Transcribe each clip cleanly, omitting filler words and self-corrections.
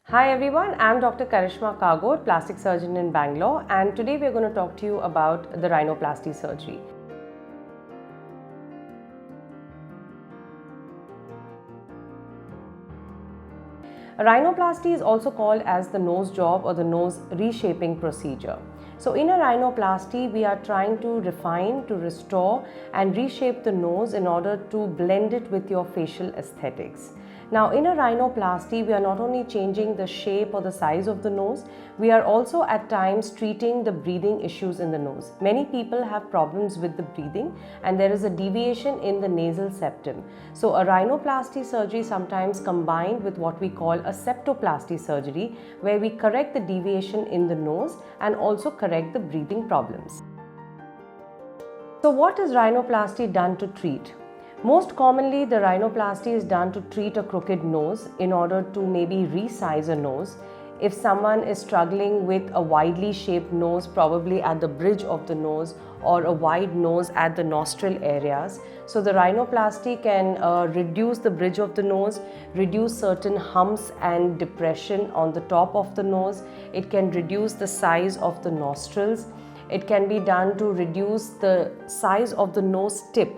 Hi everyone, I'm Dr. Karishma Kagodu, plastic surgeon in Bangalore, and today we're going to talk to you about the rhinoplasty surgery. Rhinoplasty is also called as the nose job or the nose reshaping procedure. So in a rhinoplasty, we are trying to refine, to restore and reshape the nose in order to blend it with your facial aesthetics. Now in a rhinoplasty, we are not only changing the shape or the size of the nose, we are also at times treating the breathing issues in the nose. Many people have problems with the breathing and there is a deviation in the nasal septum. So a rhinoplasty surgery sometimes combined with what we call a septoplasty surgery, where we correct the deviation in the nose and also correct the breathing problems. So what is rhinoplasty done to treat? Most commonly, the rhinoplasty is done to treat a crooked nose in order to maybe resize a nose. If someone is struggling with a widely shaped nose, probably at the bridge of the nose, or a wide nose at the nostril areas, so the rhinoplasty can reduce the bridge of the nose, reduce certain humps and depression on the top of the nose. It can reduce the size of the nostrils. It can be done to reduce the size of the nose tip.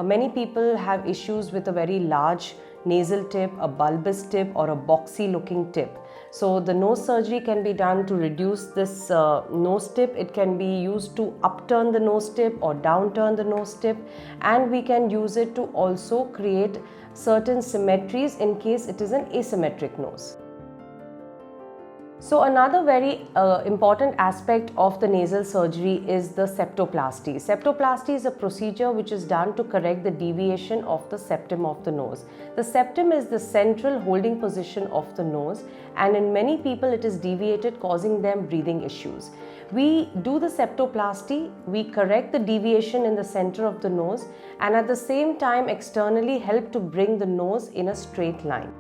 Many people have issues with a very large nasal tip, a bulbous tip or a boxy looking tip. So the nose surgery can be done to reduce this nose tip. It can be used to upturn the nose tip or downturn the nose tip, and we can use it to also create certain symmetries in case it is an asymmetric nose. So another very important aspect of the nasal surgery is the septoplasty. Septoplasty is a procedure which is done to correct the deviation of the septum of the nose. The septum is the central holding position of the nose, and in many people it is deviated, causing them breathing issues. We do the septoplasty, we correct the deviation in the center of the nose, and at the same time externally help to bring the nose in a straight line.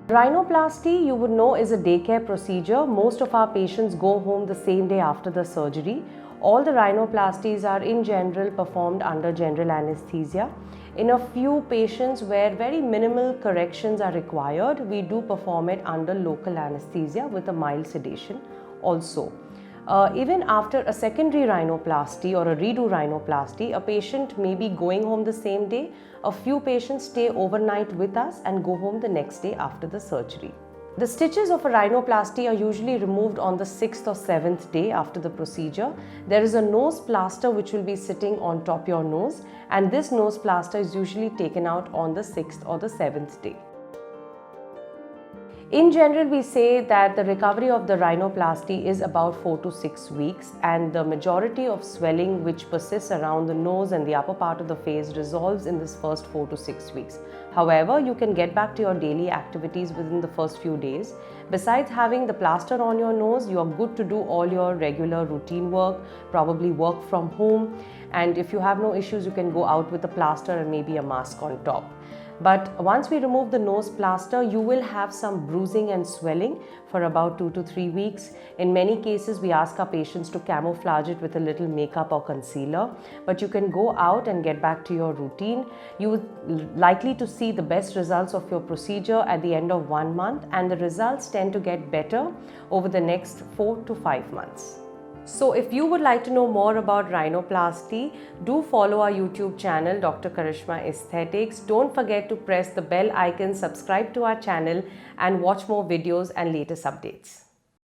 Rhinoplasty, you would know, is a daycare procedure. Most of our patients go home the same day after the surgery. All the rhinoplasties are in general performed under general anesthesia. In a few patients where very minimal corrections are required, we do perform it under local anesthesia with a mild sedation also. Even after a secondary rhinoplasty or a redo rhinoplasty, a patient may be going home the same day. A few patients stay overnight with us and go home the next day after the surgery. The stitches of a rhinoplasty are usually removed on the 6th or 7th day after the procedure. There is a nose plaster which will be sitting on top your nose, and this nose plaster is usually taken out on the 6th or the 7th day. In general, we say that the recovery of the rhinoplasty is about 4 to 6 weeks, and the majority of swelling which persists around the nose and the upper part of the face resolves in this first 4 to 6 weeks. However, you can get back to your daily activities within the first few days. Besides having the plaster on your nose, you are good to do all your regular routine work, probably work from home, and if you have no issues, you can go out with a plaster and maybe a mask on top. But once we remove the nose plaster, you will have some bruising and swelling for about 2 to 3 weeks. In many cases, we ask our patients to camouflage it with a little makeup or concealer, but you can go out and get back to your routine. You are likely to see the best results of your procedure at the end of 1 month, and the results tend to get better over the next 4 to 5 months. So if you would like to know more about rhinoplasty, do follow our YouTube channel, Dr. Karishma Aesthetics. Don't forget to press the bell icon, subscribe to our channel, and watch more videos and latest updates.